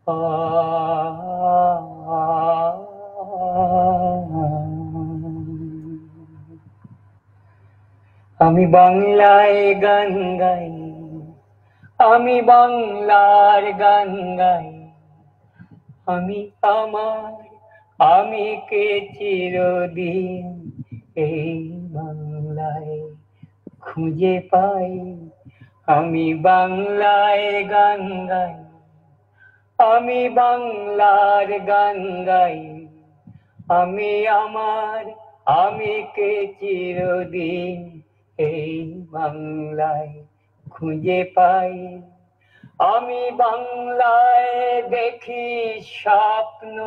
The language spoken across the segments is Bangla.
আমি বাংলায় গান গাই, আমি বাংলার গান গাই, আমি আমার আমি কে চিরদিন এই বাংলায় খুঁজে পাই। আমি বাংলায় গান গাই, আমি বাংলার গান গাই, আমি আমার আমি কে চিরদিন এই বাংলায় খুঁজে পাই। আমি বাংলায় দেখি স্বপ্ন,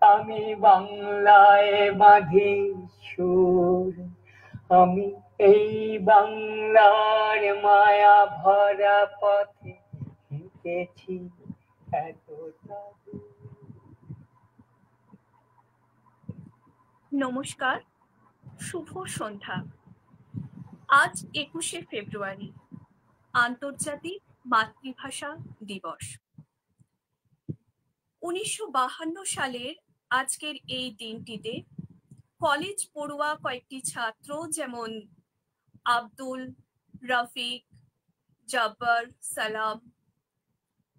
আমি বাংলায় বাঁধি সুর, আমি এই বাংলার মায়া ভরা পথে হেঁটেছি এতটা দূর। নমস্কার, শুভ সন্ধ্যা। আজ 21শে ফেব্রুয়ারি, আন্তর্জাতিক মাতৃভাষা দিবস। 1952 সালের আজকের এই দিনটিতে কলেজ পড়ুয়া কয়েকটি ছাত্র যেমন আব্দুল, রফিক, জব্বার, সালাম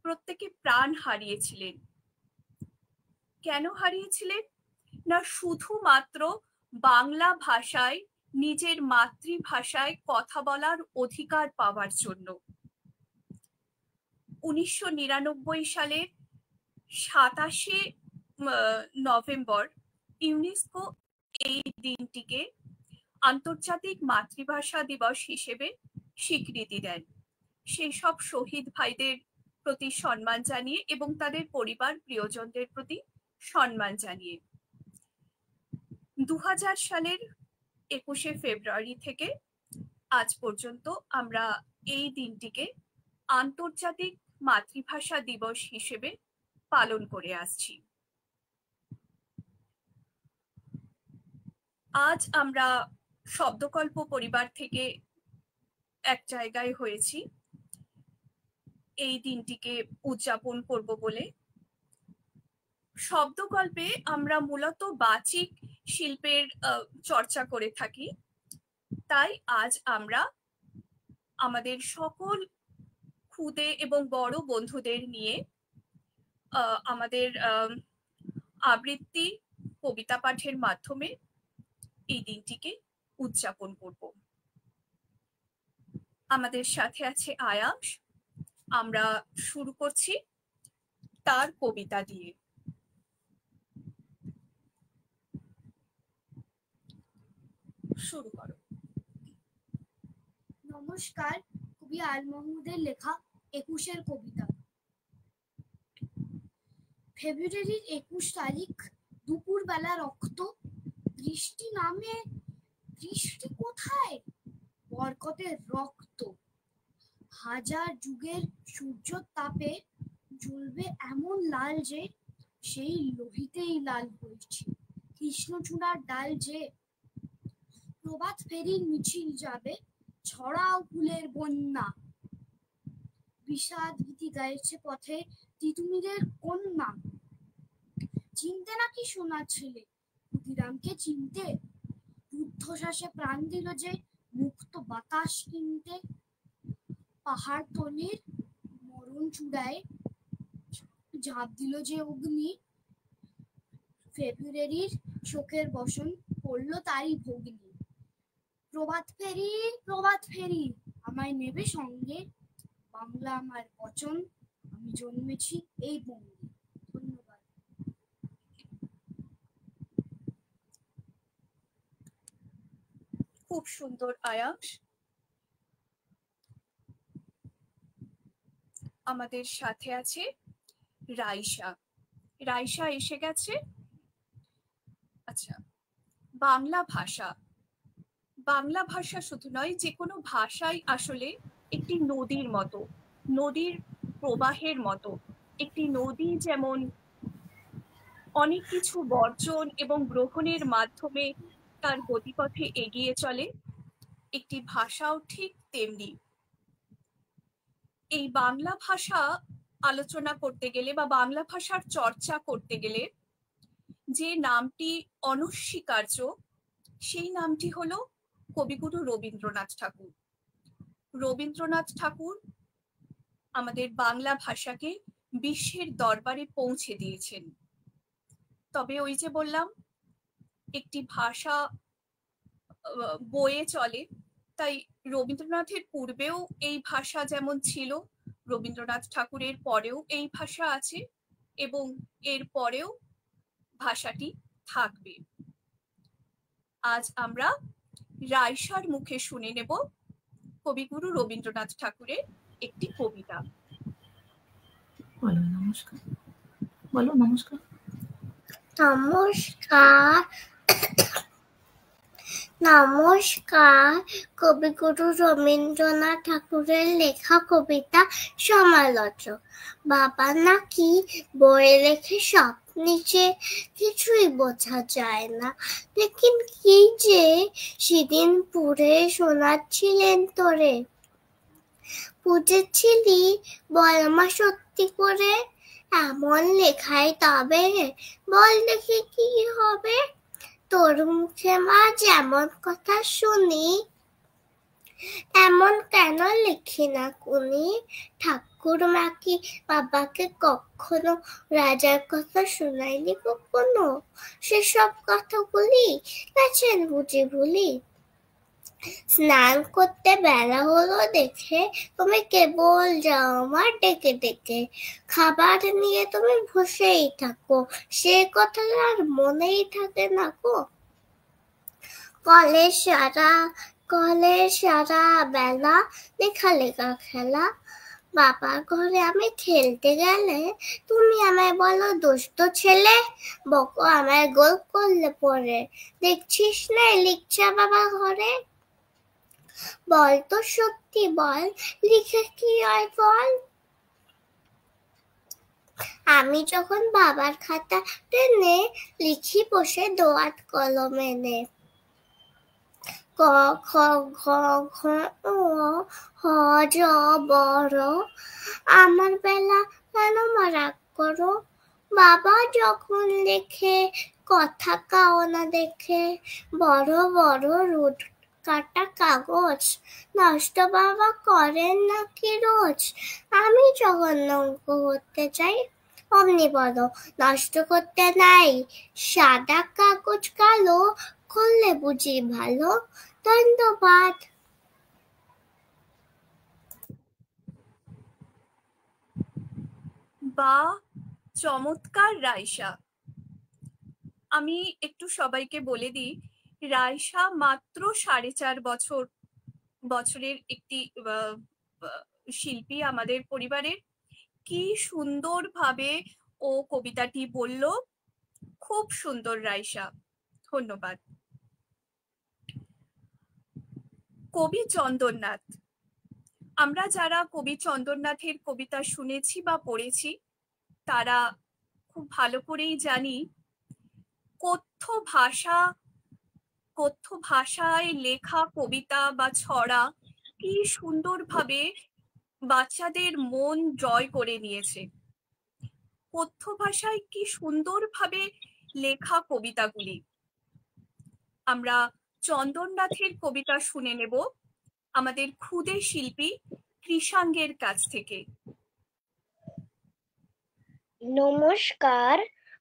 প্রত্যেকে প্রাণ হারিয়েছিলেন। কেন হারিয়েছিলেন? না শুধুমাত্র বাংলা ভাষায়, নিজের মাতৃভাষায় কথা বলার অধিকার পাওয়ার জন্য। 1999 সালের 27শে নভেম্বর ইউনেস্কো এই দিনটিকে আন্তর্জাতিক মাতৃভাষা দিবস হিসেবে স্বীকৃতি দেন, সেই সব শহীদ ভাইদের প্রতি সম্মান জানিয়ে এবং তাদের পরিবার প্রিয়জনদের প্রতি সম্মান জানিয়ে। 2000 সালের 21শে ফেব্রুয়ারি থেকে আজ পর্যন্ত আমরা এই দিনটিকে আন্তর্জাতিক মাতৃভাষা দিবস হিসেবে পালন করে আসছি। আজ আমরা শব্দকল্প পরিবার থেকে এক জায়গায় হয়েছি এই দিনটিকে উদযাপন করব বলে। শব্দকল্পে আমরা মূলত বাচিক শিল্পের চর্চা করে থাকি, তাই আজ আমরা আমাদের সকল ক্ষুদে এবং বড় বন্ধুদের নিয়ে আমাদের আবৃত্তি কবিতা পাঠের মাধ্যমে এই দিনটিকে উদযাপন করব। আমাদের সাথে আছে আয়াস। আমরা শুরু করছি তার কবিতা দিয়ে। শুরু করো। নমস্কার, কবি আল মাহমুদের লেখা 21-এর কবিতা। ফেব্রুয়ারির 21 তারিখ, দুপুর বেলা রক্ত, বৃষ্টি নামে, বৃষ্টি কোথায়? বরকতের রক্ত। হাজার যুগের সূর্য তাপে জ্বলবে এমন লাল যে সেই লোহিতেই লাল হয়েছে। কৃষ্ণচূড়ার ডাল যে প্রভাত ফেরির মিছিল যাবে, ছড়াও ফুলের বন্যা। বিষাদ গীতি গাইছে পথে তিতুমিরের কন্যা। চিনতে নাকি সোনার ছেলে ক্ষুদিরামকে? চিনতে রুদ্ধশ্বাসে প্রাণ দিল যে মুক্ত বাতাস কিনতে। পাহাড় তলির মরণ চূড়ায় ঝাঁপ দিল যে অগ্নি। ফেব্রুয়ারির শোকের বসন পড়ল তারই ভগ্নি। প্রভাত ফেরি, প্রভাত ফেরি, আমায় নেবে সঙ্গে, বাংলা আমার বচন, আমি জন্মেছি এই বঙ্গে। ধন্যবাদ। খুব সুন্দর আয়াস। আমাদের সাথে আছে রাইসা। রাইসা এসে গেছে। আচ্ছা, বাংলা ভাষা, বাংলা ভাষা শুধু নয়, যে কোনো ভাষাই আসলে একটি নদীর মতো, নদীর প্রবাহের মতো। একটি নদী যেমন অনেক কিছু বর্জন এবং গ্রহণের মাধ্যমে তার গতিপথে এগিয়ে চলে, একটি ভাষাও ঠিক তেমনি। এই বাংলা ভাষা আলোচনা করতে গেলে বা বাংলা ভাষার চর্চা করতে গেলে যে নামটি অনস্বীকার্য, সেই নামটি হলো কবিগুরু রবীন্দ্রনাথ ঠাকুর। রবীন্দ্রনাথ ঠাকুর আমাদের বাংলা ভাষাকে বিশ্বের দরবারে পৌঁছে দিয়েছেন। তবে ওই যে বললাম, একটি ভাষা বয়ে চলে, তাই রবীন্দ্রনাথের পূর্বেও এই ভাষা যেমন ছিল, রবীন্দ্রনাথ ঠাকুরের পরেও এই ভাষা আছে এবং এর পরেও ভাষাটি থাকবে। আজ আমরা রাইসার মুখে শুনে নেব কবিগুরু রবীন্দ্রনাথ ঠাকুরের একটি কবিতা। বলো নমস্কার। বলো নমস্কার। নমস্কার। নমস্কার। কবিগুরু রবীন্দ্রনাথ ঠাকুরের লেখা কবিতা সমালোচক। বাবা নাকি বইয়ে লেখে সব নিচে, কিছুই বোঝা যায় না, লেকিন কি যে সেদিন পুরে শোনাচ্ছিলেন তোরে। বুঝেছিলি বল মা সত্যি করে, এমন লেখাই তবে বল দেখি কি হবে। তোর মুখে মা যেমন কথা শুনি, এমন কেন লিখি না কুনি। ঠাকুর মা কি বাবাকে কখনো রাজার কথা শোনায়নি কখনো? সেসব কথাগুলি গেছেন বুঝি ভুলি। স্নান করতে বেলা হলো দেখে তুমি কেবল যাও মা ডেকে ডেকে, খাবার নিয়ে তুমি বসেই থাকো, সে কথা আর মনেই থাকে না গো। কলের সারা বেলা লেখা খেলা, বাবার ঘরে আমি খেলতে গেলে তুমি আমায় বলো দুষ্ট ছেলে, বকো আমায় গোল করলে পরে, দেখছিস না লিখছে বাবা ঘরে। বল তো সত্যি বল, লিখে কি হয় বল। আমি যখন বাবার খাতা টেনে লিখি বসে দোয়াত কলমে নে, ক খ ঘ ঘ ও হ জ বড়, আমার বেলা কেন রাগ করো। বাবা যখন লেখে কথা কাও না দেখে, বড় বড় রুট কাটা কাগজ, নষ্ট বাবা করেন নাকি রোজ। আমি যখন অঙ্ক করতে চাই অমনি বলো নষ্ট করতে নাই, সাদা কাগজ কালো করলে বুঝি ভালো। ধন্যবাদ। বা চমৎকার রাইসা। আমি একটু সবাইকে বলে দিই, রাইসা মাত্র 4.5 বছরের একটি শিল্পী আমাদের পরিবারের। কি সুন্দরভাবে ও কবিতাটি বলল, খুব সুন্দর রাইসা, ধন্যবাদ। কবি চন্দননাথ। আমরা যারা কবি চন্দননাথের কবিতা শুনেছি বা পড়েছি, তারা খুব ভালো করেই জানি কথ্য ভাষায় লেখা কবিতা বা ছড়া কি সুন্দরভাবে বাচ্চাদের মন জয় করে নিয়েছে। কথ্য ভাষায় কি সুন্দরভাবে লেখা কবিতাগুলি। আমরা চন্দননাথের কবিতা শুনে নেব আমাদের ক্ষুদে শিল্পী কৃষাঙ্গের কাছ থেকে। নমস্কার,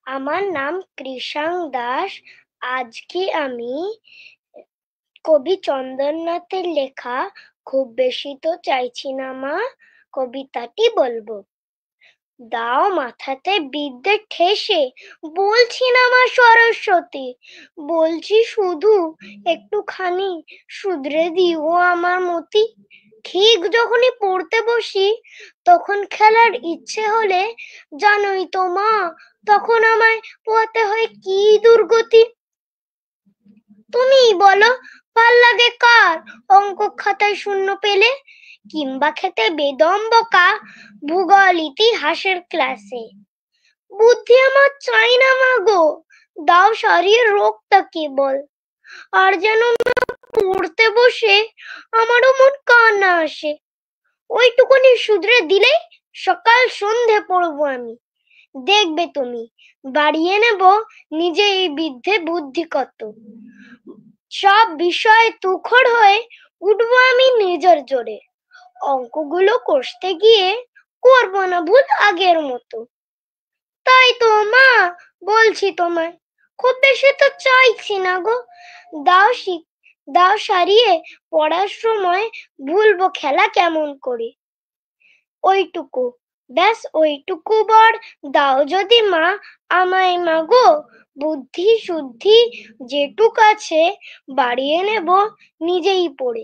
আমার নাম কৃষাঙ্গ দাস। আজকে আমি কবি চন্দননাথের লেখা খুব বেশি তো চাইছি না মা, কবিতাটি বলবো। দাও মাথাতে বিদ্যে ঠেসে, বলছি না মা সরস্বতী, বলছি শুধু একটুখানি শুধরে দিও আমার মতি। ঠিক যখনই পড়তে বসি তখন খেলার ইচ্ছে হলে, জানোই তো মা তখন আমায় পোয়াতে হয় কি দুর্গতি। তুমি বলো ভাল লাগে কার অঙ্ক খাতায় শূন্য পেলে, কিংবা খেতে বেদম বকা ভূগোল ইতিহাসের ক্লাসে। বুদ্ধি আমার চাই না মা গো, দাও সারিয়ে রোগটা কেবল। আর যেন পড়তে বসে আমারও মন কান্না আসে, ওইটুকুনি শুধরে দিলেই সকাল সন্ধে পড়বো আমি, দেখবে তুমি বাড়িয়ে নেব নিজেই বিদ্যে বুদ্ধি কত। সব বিষয় তুখর হয়ে উঠবো আমি নিজের জোরে, অঙ্কগুলো কষতে গিয়ে করবো না ভুল আগের মতো। তাই তো মা বলছি তোমায়, খুব বেশি তো চাইছি না গো, দাও সারিয়ে পড়ার সময় ভুলবো খেলা কেমন করে। ওইটুকু, ব্যাস ওইটুকু বর দাও যদি মা আমায় মাগো, বুদ্ধি শুদ্ধি যেটুক আছে বাড়িয়ে নেব নিজেই পড়ে।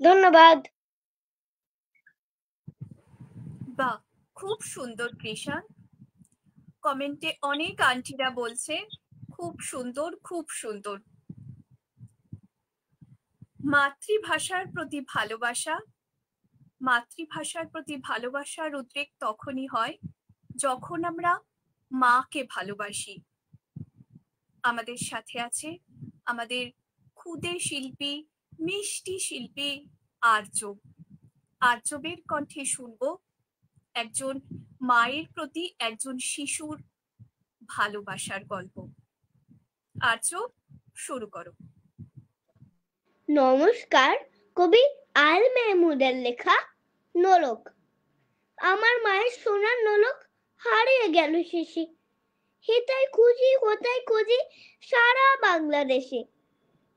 ধন্যবাদ। বাহ, খুব সুন্দর কৃষাণ। কমেন্টে অনেক আন্টিরা বলছে খুব সুন্দর, খুব সুন্দর। মাতৃভাষার প্রতি ভালোবাসা, মাতৃভাষার প্রতি ভালোবাসার উদ্রেক তখনই হয় যখন আমরা মাকে ভালোবাসি। আমাদের সাথে আছে আমাদের ক্ষুদে শিল্পী, মিষ্টি শিল্পী আর্যব। আর্যবের কণ্ঠে শুনবো একজন মায়ের প্রতি একজন শিশুর ভালোবাসার গল্প। আর্যব, শুরু করো। নমস্কার, কবি আল মেহমুদের লেখা নোলক। আমার মায়ের সোনার নোলক হারিয়ে গেল শেষে, হেতায় খুঁজি কোথায় খুঁজি সারা বাংলাদেশে।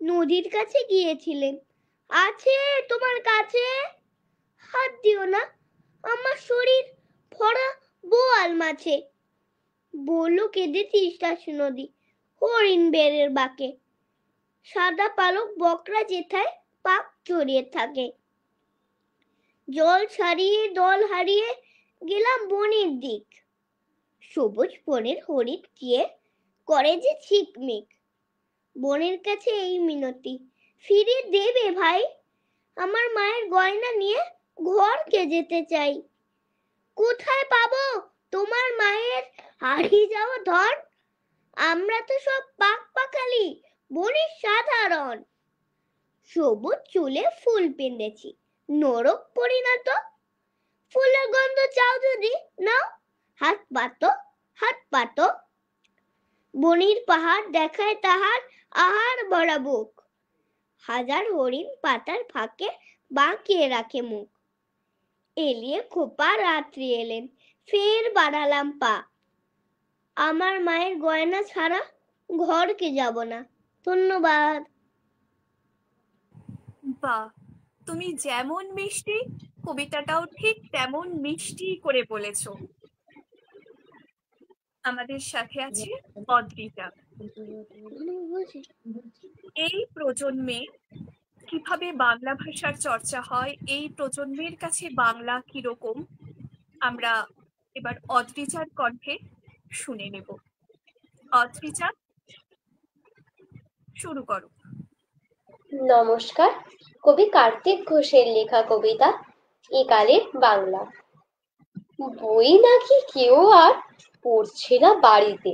নদীর কাছে গিয়েছিলেন, আছে তোমার কাছে? হাত দিও না, আমার শরীর ভরা বোয়াল মাছে। বলল কেঁদে তিস্তাস নদী হরিণ বেড়ের বাঁকে, সাদা পালক বকরা যেথায় পাক জড়িয়ে থাকে। জল ছাড়িয়ে দল হারিয়ে গেলাম বনের দিক, সবুজ বনের হরিণ গিয়ে করে যে ঝিকমিক। বনের কাছে এই মিনতি, ফিরিয়ে দেবে ভাই, আমার মায়ের গয়না নিয়ে ঘরকে যেতে চাই। কোথায় পাবো তোমার মায়ের হারিয়ে যাওয়া ধন? আমরা তো সব পাখালি বনের সাধারণ। সবুজ চুলে ফুল পেঁধেছি, নরক পরিণত। ফুলের গন্ধ চাও যদি নাও, হাত পাতো হাত পাতো। বনির পাহাড় দেখায় তাহার আহার ভরা বুক, হাজার হরিণ পাতার ফাঁকে বাঁকিয়ে রাখে মুখ। এলিয়ে খোপা রাত্রি এলেন, ফের বাড়ালাম পা, আমার মায়ের গয়না ছাড়া ঘরকে যাব না। ধন্যবাদ। বাহ, তুমি যেমন মিষ্টি, কবিতাটাও ঠিক তেমন মিষ্টি করে বলেছো। আমাদের সাথে আছে অদ্রিজা। এই প্রজন্মে কিভাবে বাংলা ভাষার চর্চা হয়, এই প্রজন্মের কাছে বাংলা কিরকম, আমরা এবার অদ্রিজার কণ্ঠে শুনে নেব। অদ্রিজা, শুরু করো। নমস্কার, কবি কার্তিক ঘোষের লেখা কবিতা একালের বাংলা। বই নাকি কেউ আর পড়ছে না বাড়িতে,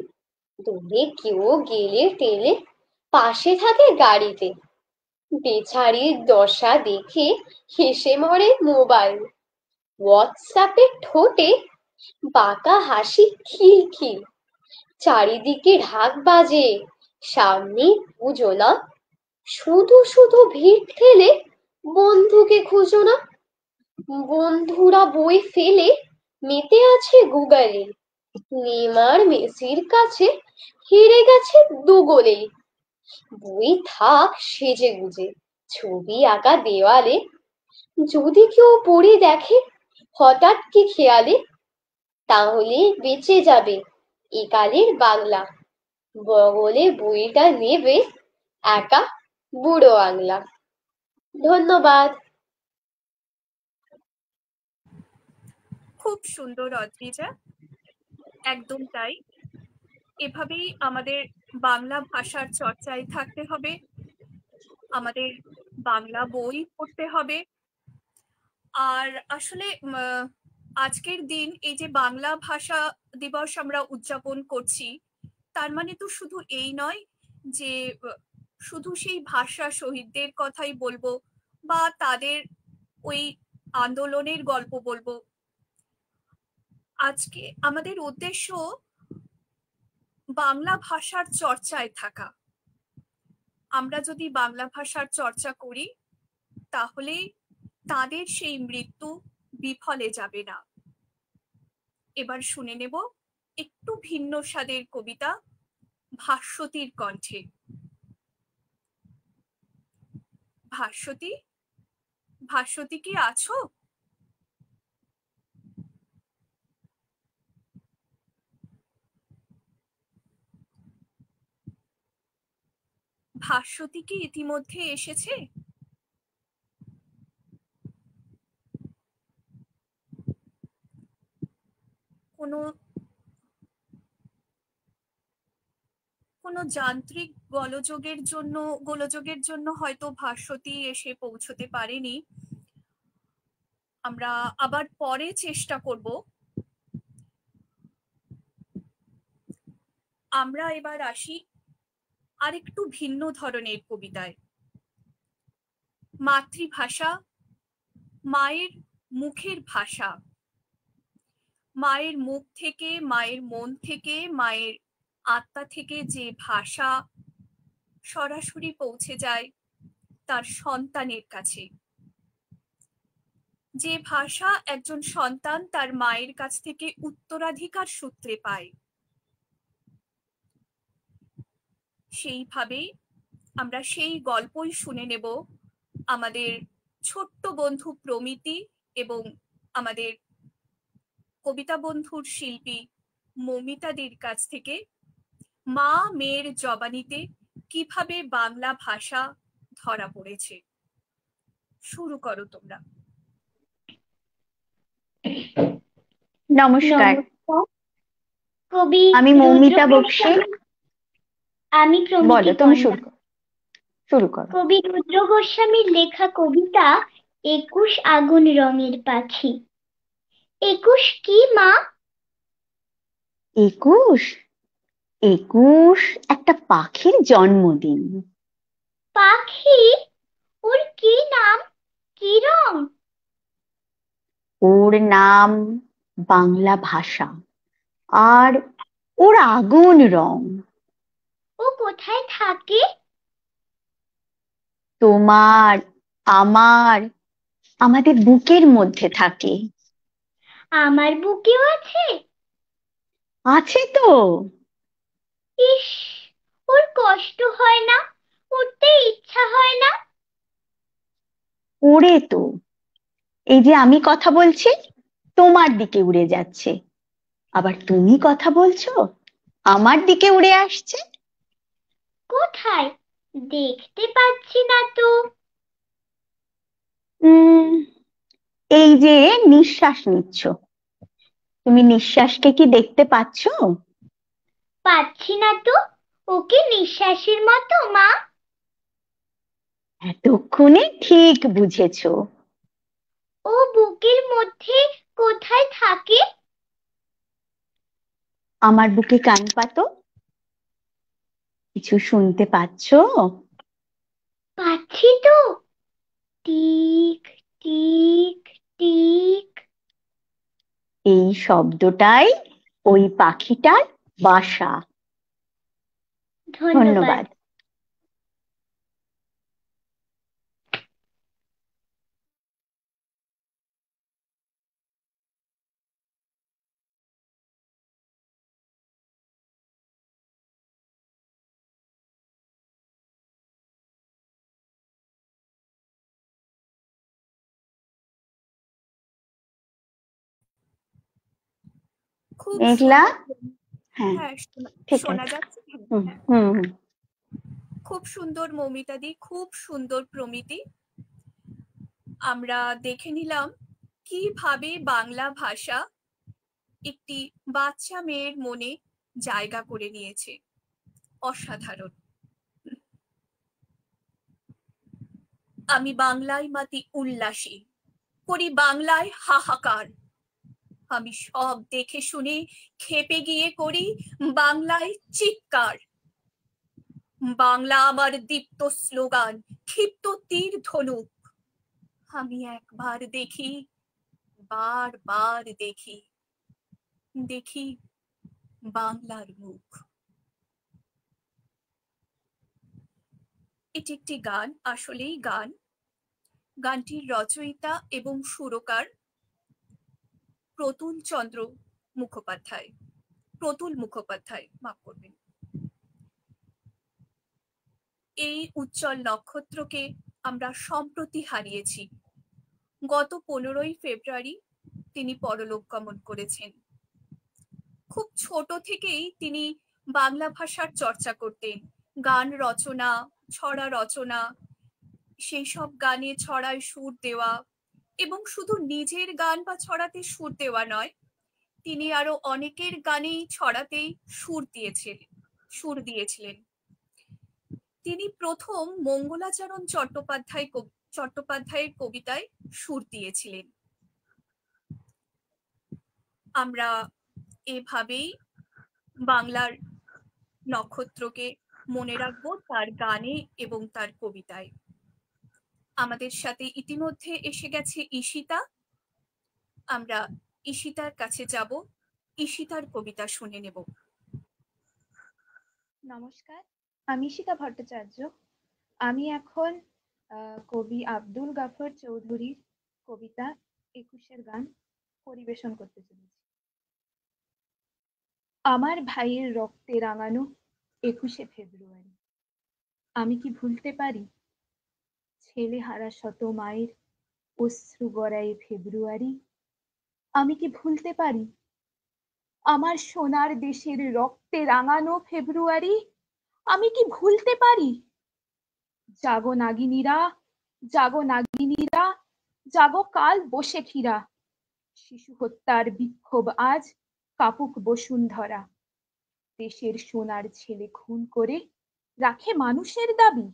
দূরে কেউ গেলে টেলে পাশে থাকে গাড়িতে। বেচারির দশা দেখে হেসে মরে মোবাইল, হোয়াটসঅ্যাপে ঠোঁটে বাঁকা হাসি খিলখিল। চারিদিকে ঢাক বাজে, সামনে পুজো না, শুধু শুধু ভিড় ঠেলে বন্ধুকে খুঁজো না। বন্ধুরা বই ফেলে মেতে আছে গুগলে, নেইমার মেসির কাছে হেরে গেছে দুগোলে। বই থাক সেজে গুজে, ছবি আঁকা দেওয়ালে, যদি কেউ পড়ে দেখে হঠাৎ কি খেয়ালে, তাহলে বেঁচে যাবে একালের বাংলা। বগলে বইটা নেবে একা বুড়ো আংলা। ধন্যবাদ। খুব সুন্দর অদ্রিজা, একদম তাই। এভাবেই আমাদের বাংলা ভাষার চর্চায় থাকতে হবে, আমাদের বাংলা বই পড়তে হবে। আর আসলে আজকের দিন এই যে বাংলা ভাষা দিবস আমরা উদযাপন করছি, তার মানে তো শুধু এই নয় যে শুধু সেই ভাষা শহীদদের কথাই বলবো বা তাদের ওই আন্দোলনের গল্প বলবো। আজকে আমাদের উদ্দেশ্য বাংলা ভাষার চর্চায় থাকা। আমরা যদি বাংলা ভাষার চর্চা করি তাহলে তাদের সেই মৃত্যু বিফলে যাবে না। এবার শুনে নেব একটু ভিন্ন স্বাদের কবিতা ভাস্বতীর কণ্ঠে। ভাস্বতী, ভাস্বতী কি আছো? ভাস্বতী কি ইতিমধ্যে এসেছে? কোনো যান্ত্রিক গোলযোগের জন্য হয়তো ভাস্বতী এসে পৌঁছতে পারেনি। আমরা আবার পরে চেষ্টা করব। আমরা এবার আসি আরেকটু ভিন্ন ধরনের কবিতায়। মাতৃভাষা, মায়ের মুখের ভাষা, মায়ের মুখ থেকে, মায়ের মন থেকে, মায়ের আত্মা থেকে যে ভাষা সরাসরি পৌঁছে যায় তার সন্তানের কাছে, যে ভাষা একজন সন্তান তার মায়ের কাছ থেকে উত্তরাধিকার সূত্রে পায়, সেইভাবে আমরা সেই গল্পই শুনে নেব আমাদের ছোট্ট বন্ধু প্রমিতি এবং আমাদের কবিতা বন্ধুর শিল্পী মৌমিতাদির কাছ থেকে। মা মেয়ের জবানিতে কিভাবে বাংলা ভাষা ধরা পড়েছে। শুরু করো তোমরা। নমস্কার, কবি আমি মৌমিতা বক্সী। আমি বলো, তুমি শুরু করো। কবি রুদ্র গোস্বামীর লেখা কবিতা 21 আগুন রঙের পাখি। 21 কি মা? 21 একটা পাখির জন্মদিন। পাখি? ওর কি নাম, কি রং? ওর নাম বাংলা ভাষা, আর ওর আগুন রং। ও কোথায় থাকে? তোমার, আমাদের বুকের মধ্যে থাকে। আমার বুকেও আছে? আছে তো। ইস, ওর কষ্ট হয় না? উঠতে ইচ্ছা হয় না? ওরে তো, এই যে আমি কথা বলছি তোমার দিকে উড়ে যাচ্ছে, আবার তুমি কথা বলছো আমার দিকে উড়ে আসছে। কোথায়? দেখতে পাচ্ছি না তো। এই যে নিঃশ্বাস নিচ্ছ, তুমি নিঃশ্বাসকে কি দেখতে পাচ্ছো? পাচ্ছি না তো। ও কি নিঃশ্বাসের মতো মা? এতক্ষণে ঠিক বুঝেছো। ও বুকের মধ্যে কোথায় থাকে? আমার বুকে কান পাতো, কিছু শুনতে পাচ্ছো? পাচ্ছি তো। Tick tick tick. এই শব্দটাই ওই পাখিটার বাসা। ধন্যবাদ। খুব মেঘলা, হ্যাঁ, ঠিক শোনা আছে। যাচ্ছে। খুব সুন্দর মৌমিতাদি, খুব সুন্দর প্রমিতি। আমরা দেখে নিলাম কিভাবে বাংলা ভাষা একটি বাচ্চা মেয়ের মনে জায়গা করে নিয়েছে। অসাধারণ। আমি বাংলায় মাতি উল্লাসী, করি বাংলায় হাহাকার। আমি সব দেখে শুনে খেপে গিয়ে করি বাংলায় চিৎকার। বাংলা আমার দীপ্ত স্লোগান, ক্ষিপ্ত তীর ধনুক। আমি একবার দেখি, বারবার দেখি। দেখি বাংলার মুখ। এটি একটি গান, আসলেই গান। গানটির রচয়িতা এবং সুরকার প্রতুল মুখোপাধ্যায়, মাফ করবেন। এই উজ্জ্বল নক্ষত্রকে আমরা সম্প্রতি হারিয়েছি। গত 15ই ফেব্রুয়ারি তিনি পরলোক গমন করেছেন। খুব ছোট থেকেই তিনি বাংলা ভাষার চর্চা করতেন। গান রচনা, ছড়া রচনা, সেই সব গানে ছড়ায় সুর দেওয়া, এবং শুধু নিজের গান বা ছড়াতে সুর দেওয়া নয়, তিনি আরো অনেকের গানেই ছড়াতেই সুর দিয়েছিলেন। তিনি প্রথম মঙ্গলাচরণ চট্টোপাধ্যায়ের কবিতায় সুর দিয়েছিলেন। আমরা এভাবেই বাংলার নক্ষত্রকে মনে রাখবো তার গানে এবং তার কবিতায়। আমাদের সাথে ইতিমধ্যে এসে গেছে ঈশিতা। আমরা ঈশিতার কাছে যাব, ঈশিতার কবিতা শুনে নেব। নমস্কার, আমি ঈশিতা ভট্টাচার্য। আমি এখন কবি আব্দুল গাফর চৌধুরীর কবিতা 21-এর গান পরিবেশন করতে চলেছি। আমার ভাইয়ের রক্তে রাঙানো 21শে ফেব্রুয়ারি, আমি কি ভুলতে পারি ছেলে হারা শত মায়ের অশ্রু গড়ায় ফেব্রুয়ারি? আমি কি ভুলতে পারি আমার সোনার দেশের রক্তে রাঙানো ফেব্রুয়ারি? আমি কি ভুলতে পারি? জাগো নাগিনীরা, জাগো নাগিনীরা, জাগো কাল বসে ফিরা। শিশু হত্যার বিক্ষোভ আজ কাপুক বসুন্ধরা। দেশের সোনার ছেলে খুন করে রাখে মানুষের দাবি।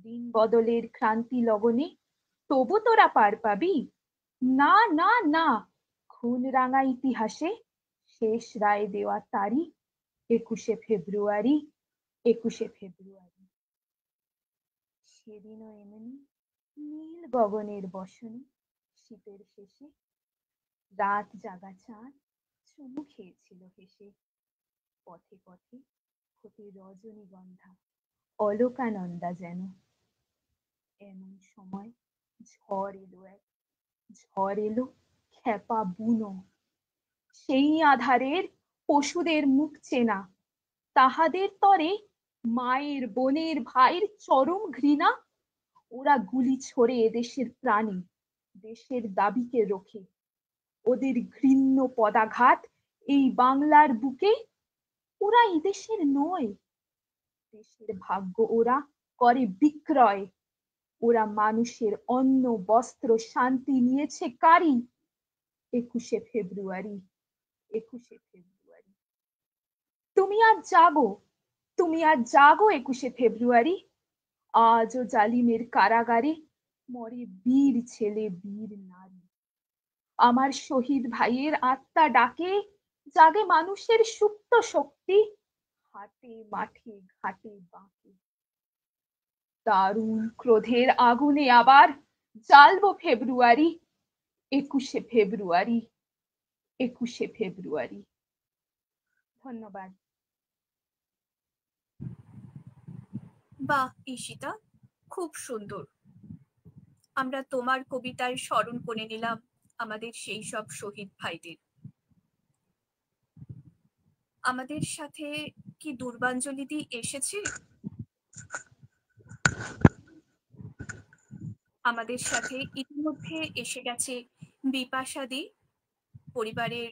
দিন বদলের ক্রান্তি লগনে তবু তোরা পার পাবি? না না না, খুন রাঙা ইতিহাসে শেষ রায় দেওয়া তারিখ 21শে ফেব্রুয়ারি, 21শে ফেব্রুয়ারি। সেদিনও এমনি নীল গগনের বসনে শীতের শেষে রাত জাগা চাঁদ চুমু খেয়েছিল হেসে। পথে পথে ফোটে রজনীগন্ধা, অলকানন্দা যেন। এমন সময় ঝড় এলো খেপা বুনো। সেই আধারের পশুদের মুখ চেনা, তাহাদের তরে মায়ের বোনের ভাইয়ের চরম ঘৃণা। ওরা গুলি ছোড়ে এদেশের প্রাণী, দেশের দাবিকে রোখে। ওদের ঘৃণ্য পদাঘাত এই বাংলার বুকে। ওরা এদেশের নয়, দেশের ভাগ্য ওরা করে বিক্রয়। ওরা মানুষের অন্ন বস্ত্র শান্তি নিয়েছে কারি 21শে ফেব্রুয়ারি, 21শে ফেব্রুয়ারি। তুমি আজ জাগো, তুমি আজ জাগো 21শে ফেব্রুয়ারি। আজও জালিমের কারাগারে মরে বীর ছেলে বীর নারী। আমার শহীদ ভাইয়ের আত্মা ডাকে, জাগে মানুষের সুপ্ত শক্তি। হাটে মাঠে ঘাটে বাঁকে দারুণ ক্রোধের আগুনে আবার জ্বালবো ফেব্রুয়ারি, 21শে ফেব্রুয়ারি, 21শে ফেব্রুয়ারি। ধন্যবাদ। বাহ ঈশিতা, খুব সুন্দর। আমরা তোমার কবিতায় স্মরণ করে নিলাম আমাদের সেই সব শহীদ ভাইদের। আমাদের সাথে কি দুর্বাঞ্জলি দি এসেছে? আমাদের সাথে ইতিমধ্যে এসে গেছে বিপাশা দি পরিবারের।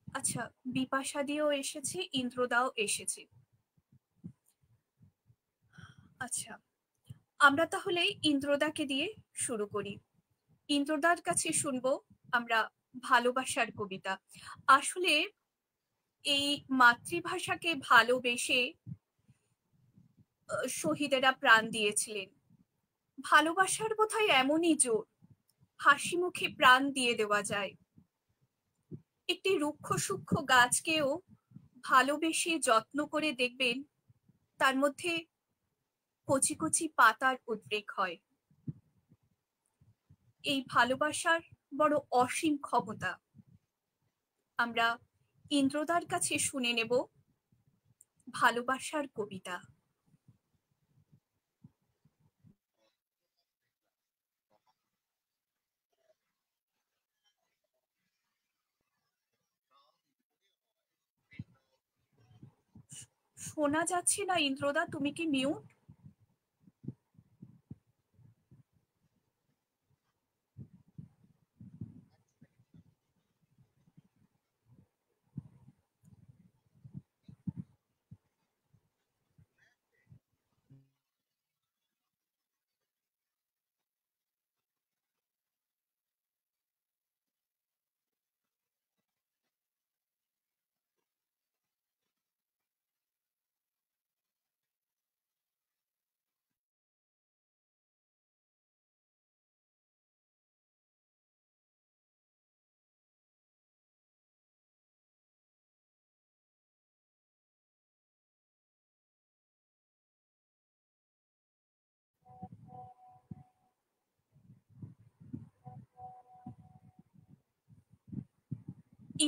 আচ্ছা, বিপাশা দিও এসেছে, ইন্দ্রদাও এসেছে। আচ্ছা, আমরা তাহলে ইন্দ্রদাকে দিয়ে শুরু করি। ইন্দ্রদার কাছে শুনবো আমরা ভালোবাসার কবিতা। আসলে এই মাতৃভাষাকে ভালোবেসে শহীদেরা প্রাণ দিয়েছিলেন। ভালোবাসার বোধহয় এমনই জোর, হাসি মুখে প্রাণ দিয়ে দেওয়া যায়। একটি রুক্ষ সূক্ষ্ম গাছকেও ভালোবেসে যত্ন করে দেখবেন তার মধ্যে কচি কচি পাতার উদ্রেক হয়। এই ভালোবাসার বড় অসীম ক্ষমতা। আমরা ইন্দ্রদার কাছে শুনে নেব ভালোবাসার কবিতা। শোনা যাচ্ছে না ইন্দ্রদা, তুমি কি মিউট?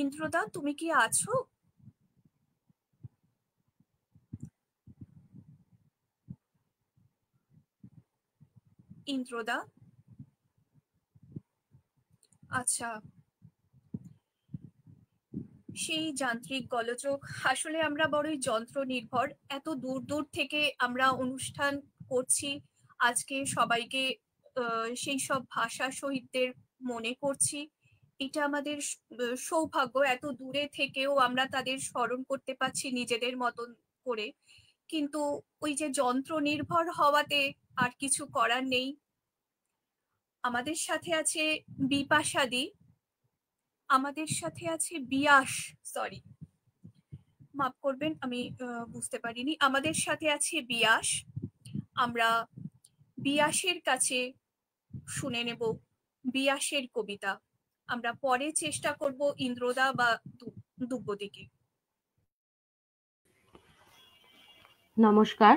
ইন্দ্রদা, তুমি কি আছো? ইন্দ্রদা, আচ্ছা, সেই যান্ত্রিক গোলযোগ। আসলে আমরা বড়ই যন্ত্র নির্ভর। এত দূর দূর থেকে আমরা অনুষ্ঠান করছি, আজকে সবাইকে সেই সব ভাষা শহীদদের মনে করছি। এটা আমাদের সৌভাগ্য, এত দূরে থেকেও আমরা তাদের স্মরণ করতে পারছি নিজেদের মতন করে। কিন্তু ওই যে যন্ত্র নির্ভর হওয়াতে আর কিছু করার নেই। আমাদের সাথে আছে বিপাশাদি, আমাদের সাথে আছে বিয়াস, সরি মাফ করবেন, আমি বুঝতে পারিনি। আমাদের সাথে আছে বিয়াস। আমরা বিয়াসের কাছে শুনে নেব বিয়াসের কবিতা। আমরা পরে চেষ্টা করব ইন্দ্রদা বা দুব্যদিকে। নমস্কার,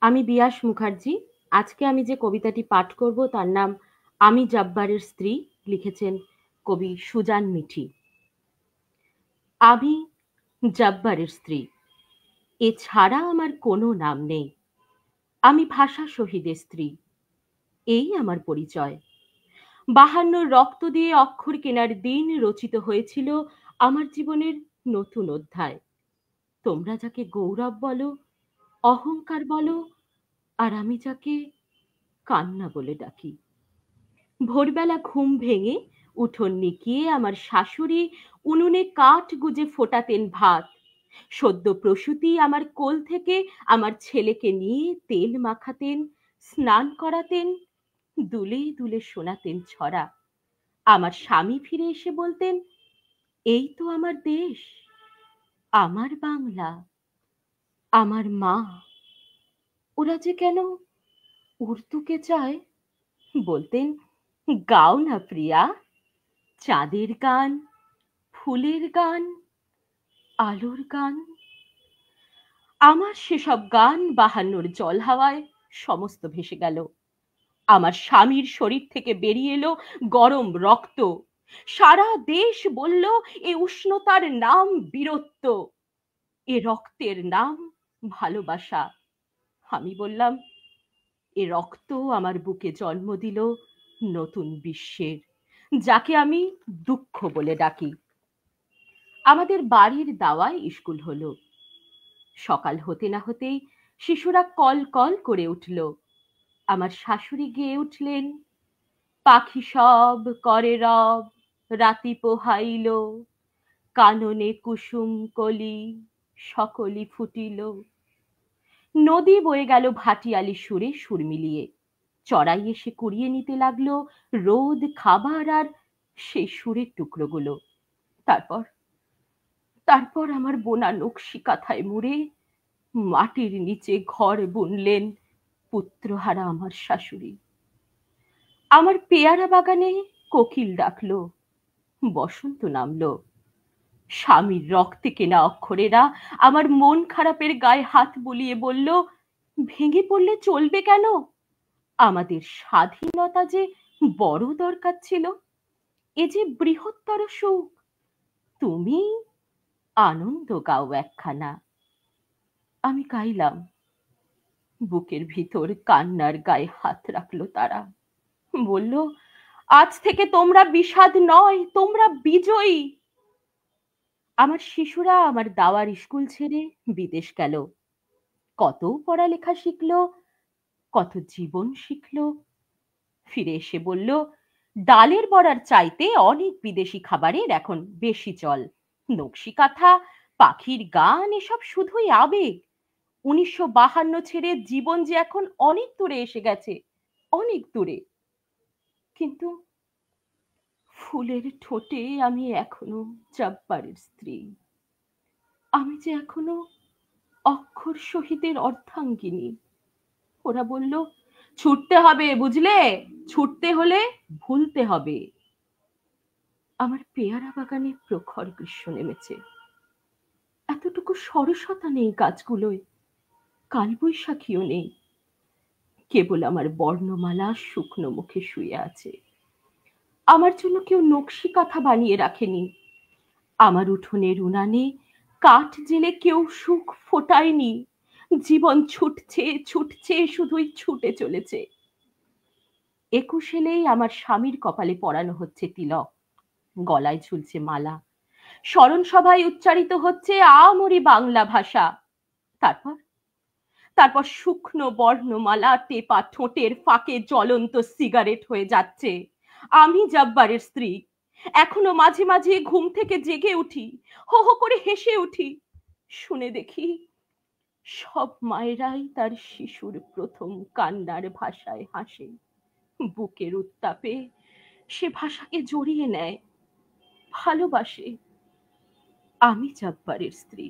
আমি বিয়াস মুখার্জি। আজকে আমি যে কবিতাটি পাঠ করব তার নাম আমি জব্বারের স্ত্রী, লিখেছেন কবি সুজান মিঠি। আমি জব্বারের স্ত্রী, এছাড়া আমার কোনো নাম নেই। আমি ভাষা শহীদের স্ত্রী, এই আমার পরিচয়। 52 রক্ত দিয়ে অক্ষর কেনার দিন রচিত হয়েছিল আমার জীবনের নতুন অধ্যায়। তোমরা যাকে গৌরব বলো, অহংকার বলো, আর আমি যাকে কান্না বলে ডাকি। ভোরবেলা ঘুম ভেঙে উঠোন নিকিয়ে আমার শাশুড়ি উনুনে কাঠ গুজে ফোটাতেন ভাত। সদ্য প্রসূতি আমার কোল থেকে আমার ছেলেকে নিয়ে তেল মাখাতেন, স্নান করাতেন, দুলে দুলে শোনাতেন ছড়া। আমার স্বামী ফিরে এসে বলতেন, এই তো আমার দেশ, আমার বাংলা, আমার মা। ওরা যে কেন উর্দুকে চায়, বলতেন, গাও না প্রিয়া, চাঁদের গান, ফুলের গান, আলোর গান। আমার সেসব গান 52 জল হাওয়ায় সমস্ত ভেসে গেল। আমার স্বামীর শরীর থেকে বেরিয়ে এলো গরম রক্ত। সারা দেশ বলল, এ উষ্ণতার নাম বীরত্ব, এ রক্তের নাম ভালোবাসা। আমি বললাম, এ রক্ত আমার বুকে জন্ম দিল নতুন বিশ্বের, যাকে আমি দুঃখ বলে ডাকি। আমাদের বাড়ির দাওয়ায় স্কুল হলো। সকাল হতে না হতেই শিশুরা কল কল করে উঠল। আমার শাশুড়ি গেয়ে উঠলেন, পাখি সব করে রব, রাতি পোহাইল, কাননে কুসুম কলি, সকলি ফুটিল। নদী বয়ে গেল ভাটিয়ালি সুরে সুর মিলিয়ে। চড়াই এসে কুড়িয়ে নিতে লাগলো রোদ, খাবার আর সেই সুরের টুকরোগুলো। তারপর আমার বোনা নকশি কাঁথায় মুড়ে মাটির নিচে ঘর বুনলেন পুত্রহারা আমার শাশুড়ি। আমার পেয়ারা বাগানে কোকিল ডাকলো, বসন্ত নামলো। স্বামীর রক্তে কেনা অক্ষরেরা আমার মন খারাপের গায়ে হাত বুলিয়ে বলল, ভেঙে পড়লে চলবে কেন? আমাদের স্বাধীনতা যে বড় দরকার ছিল। এ যে বৃহত্তর সুখ, তুমি আনন্দ গাও একখানা। আমি গাইলাম, বুকের ভিতর কান্নার গায়ে হাত রাখলো তারা, বলল, আজ থেকে তোমরা বিষাদ নয়, তোমরা বিজয়ী। আমার শিশুরা আমার দাওয়ার স্কুল ছেড়ে বিদেশ গেল, কত পড়ালেখা শিখলো, কত জীবন শিখলো। ফিরে এসে বলল, ডালের বড়ার চাইতে অনেক বিদেশি খাবারের এখন বেশি চল। নকশি কাঁথা, পাখির গান এসব শুধুই আবেগ। 1952 ছেড়ে জীবন যে এখন অনেক দূরে এসে গেছে, অনেক দূরে। কিন্তু ফুলের ঠোঁটে আমি এখনো জব্বারের স্ত্রী। আমি যে এখনো অক্ষর শহীদের অর্ধাঙ্গিনী। ওরা বলল, ছুটতে হবে, বুঝলে, ছুটতে হলে ভুলতে হবে। আমার পেয়ারা বাগানে প্রখর গ্রীষ্ম নেমেছে, এতটুকু সরসতা নেই গাছগুলোয়, কালবৈশাখীও নেই। কেবল আমার বর্ণমালা শুকনো মুখে শুয়ে আছে। আমার জন্য কেউ নকশি কাঁথা বানিয়ে রাখেনি। আমার উঠোনের উনানে কাঠ জেলে কেউ সুখ ফোটায়নি। জীবন ছুটছে ছুটছে, শুধুই ছুটে চলেছে। 21 এলেই আমার স্বামীর কপালে পরানো হচ্ছে তিলক, গলায় ঝুলছে মালা, স্মরণ সভায় উচ্চারিত হচ্ছে আমরি বাংলা ভাষা। তারপর শুকনো বর্ণমালা টেপা ঠোঁটের ফাঁকে জ্বলন্ত সিগারেট হয়ে যাচ্ছে। আমি জব্বারের স্ত্রী। এখনো মাঝে মাঝে ঘুম থেকে জেগে উঠি, হো হো করে হেসে উঠি। শুনে দেখি সব মায়েরাই তার শিশুর প্রথম কান্নার ভাষায় হাসে। বুকের উত্তাপে সে ভাষাকে জড়িয়ে নেয়, ভালোবাসে। আমি জব্বারের স্ত্রী,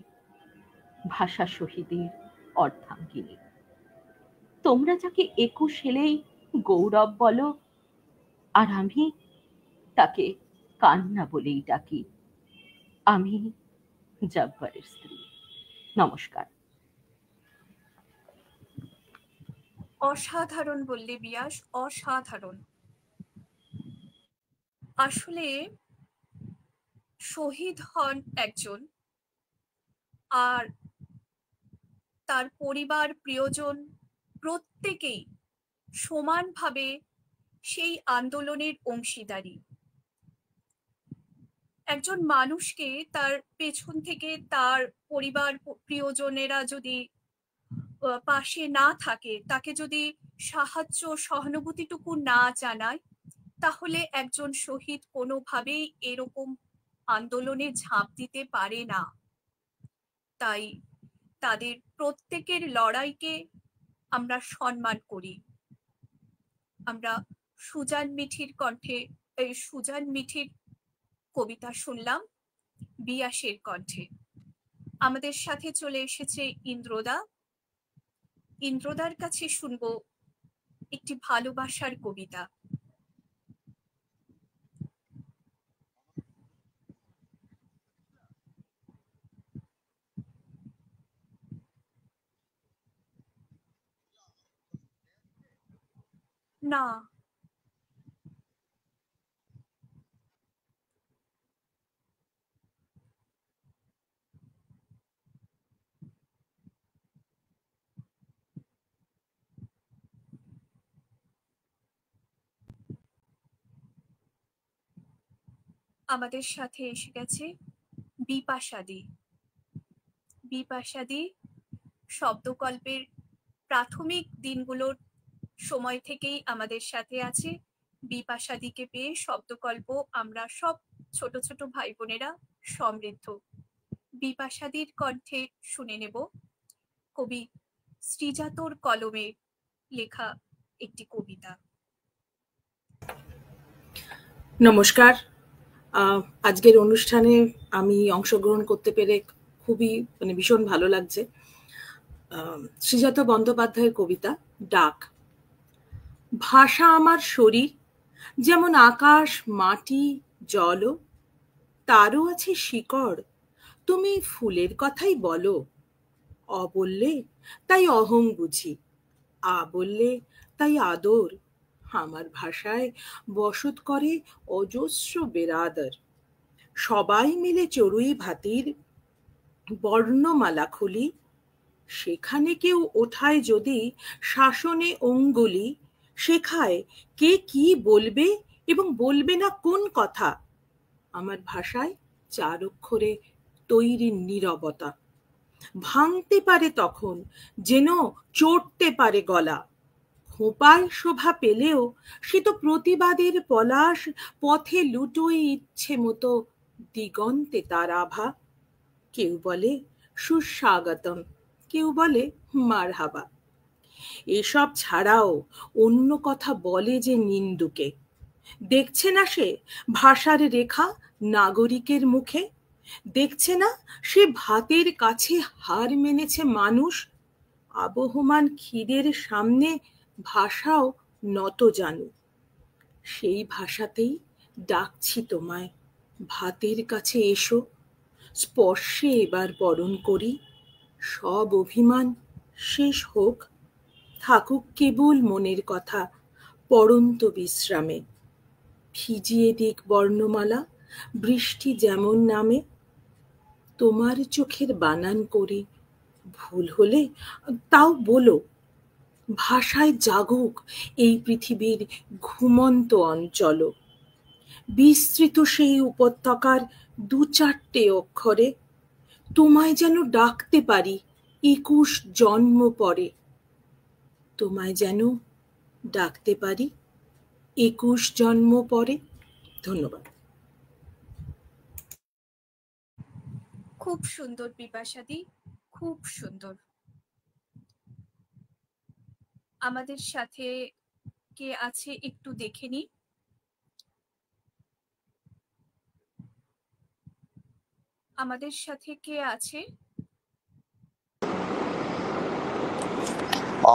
ভাষা শহীদের অর্ধাঙ্গিনী। তোমরা যাকে 21 এলেই গৌরব বলো, আর আমি তাকে কান্না বলেই ডাকি। আমি জব্বারের স্ত্রী। নমস্কার। অসাধারণ বললে বিয়াস, অসাধারণ। আসলে শহীদ হন একজন, আর তার পরিবার প্রিয়জন প্রত্যেকেই সমানভাবে সেই আন্দোলনের অংশীদারি। একজন মানুষকে তার পেছন থেকে তার পরিবার প্রিয়জনেরা যদি পাশে না থাকে, তাকে যদি সাহায্য সহানুভূতিটুকু না জানায়, তাহলে একজন শহীদ কোনোভাবেই এরকম আন্দোলনে ঝাঁপ দিতে পারে না। তাই তাদের প্রত্যেকের লড়াইকে আমরা সম্মান করি। আমরা সুজান মিঠির কণ্ঠে, সুজান মিঠির কবিতা শুনলাম বিয়াসের কণ্ঠে। আমাদের সাথে চলে এসেছে ইন্দ্রদা। ইন্দ্রদার কাছে শুনবো একটি ভালোবাসার কবিতা। না, আমাদের সাথে এসে গেছে বিপাশাদি। বিপাশাদি শব্দকল্পের প্রাথমিক দিনগুলোর সময় থেকেই আমাদের সাথে আছে। বিপাশাদিকে পেয়ে শব্দকল্প আমরা সব ছোট ছোট ভাই বোনেরা সমৃদ্ধ। বিপাশাদির কণ্ঠে শুনে নেব কবি শ্রীজাতর কলমে লেখা একটি কবিতা। নমস্কার। আজকের অনুষ্ঠানে আমি অংশগ্রহণ করতে পেরে খুবই ভীষণ ভালো লাগছে। শ্রীজাত বন্দ্যোপাধ্যায়ের কবিতা ডাক। ভাষা আমার শরীর, যেমন আকাশ মাটি জল, তারও আছে শিকড়, তুমি ফুলের কথাই বলো। অ বললে তাই অহং বুঝি, আ বললে তাই আদর, আমার ভাষায় বসত করে অজস্র বেরাদার। সবাই মিলে চড়ুই ভাতির বর্ণমালা খুলি। সেখানে কেউ ওঠায় যদি শাসনে অঙ্গুলি, শেখায় কে কি বলবে এবং বলবে না কোন কথা। আমার ভাষায় 4 অক্ষরে তৈরি নীরবতা। ভাঙতে পারে তখন যেন চড়তে পারে গলা। খোঁপায় শোভা পেলেও সে তো প্রতিবাদের পলাশ, পথে লুটোয় ইচ্ছে মতো দিগন্তে তার আভা। কেউ বলে সুস্বাগতম, কেউ বলে মারহাবা। এসব ছাড়াও অন্য কথা বলে যে নিন্দুকে। দেখছে না সে ভাষার রেখা নাগরিকের মুখে? দেখছে না সে ভাতের কাছে হার মেনেছে মানুষ? আবহমান খিদের সামনে ভাষাও নত জানু। সেই ভাষাতেই ডাকছি তোমায়, ভাতের কাছে এসো। স্পর্শে এবার বরণ করি, সব অভিমান শেষ হোক। থাকুক কেবল মনের কথা পড়ন্ত বিশ্রামে। ভিজিয়ে দিক বর্ণমালা বৃষ্টি যেমন নামে। তোমার চোখের বানান করি, ভুল হলে তাও বলো। ভাষায় জাগুক এই পৃথিবীর ঘুমন্ত অঞ্চল। বিস্তৃত সেই উপত্যকার 2-4টে অক্ষরে তোমায় যেন ডাকতে পারি 21 জন্ম পরে। তোমায় যেন ডাকতে পারি 21 জন্ম পরে। ধন্যবাদ। খুব সুন্দর বিপাশাদি, খুব সুন্দর। আমাদের সাথে কে আছে একটু দেখে নি। আমাদের সাথে কে আছে?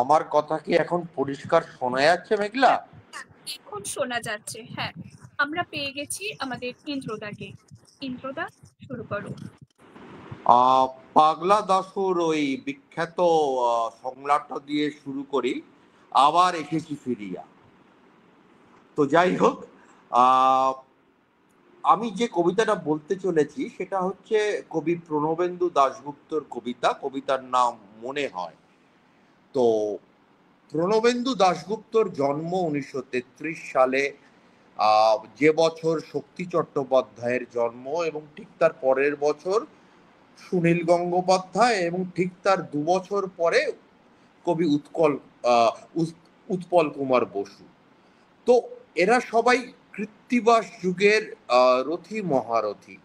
আমার কথা কি এখন পরিষ্কার শোনা যাচ্ছে মেঘলা? এখন শোনা যাচ্ছে, হ্যাঁ। আমরা পেয়ে গেছি আমাদের ইন্দ্রদাকে। ইন্দ্রদা, শুরু করো। পাগলা দাশুর ওই বিখ্যাত সংলাপটা দিয়ে শুরু করি, আবার এসেছি ফিরিয়া। তো যাই হোক, আমি যে কবিতাটা বলতে চলেছি সেটা হচ্ছে কবি প্রণবেন্দু দাশগুপ্তর কবিতা। কবিতার নাম মনে হয়। তো প্রণবেন্দু দাশগুপ্তর জন্ম 1933 সালে। যে বছর শক্তি চট্টোপাধ্যায়ের জন্ম এবং ঠিক তার পরের বছর সুনীল গঙ্গোপাধ্যায় এবং ঠিক তার 2 বছর পরে কবি উৎপল কুমার বসু। তো এরা সবাই কৃত্তিবাস যুগের রথী মহারথী।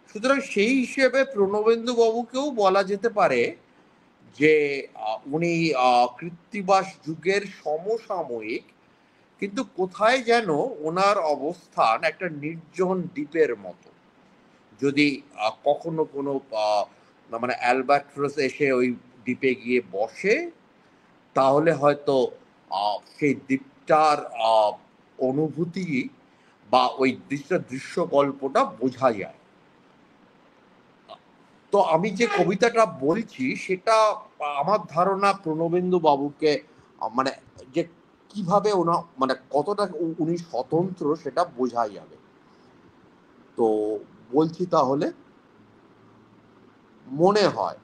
সুতরাং সেই হিসেবে প্রণবেন্দু বাবুকেও বলা যেতে পারে যে উনি কৃত্তিবাস যুগের সমসাময়িক, কিন্তু কোথায় যেন ওনার অবস্থান একটা নির্জন দ্বীপের মতো। যদি কখনো কোনো মানে অ্যালবাট্রস এসে ওই দ্বীপে গিয়ে বসে, তাহলে হয়তো সেই দ্বীপটার অনুভূতি বা ওই দৃশ্য গল্পটা বোঝা যায়। তো আমি যে কবিতাটা বলছি সেটা আমার ধারণা প্রণবেন্দু বাবুকে মানে যে কিভাবে ওনা মানে কতটা উনি স্বতন্ত্র সেটা বোঝা যাবে। তো বলছি তাহলে, মনে হয়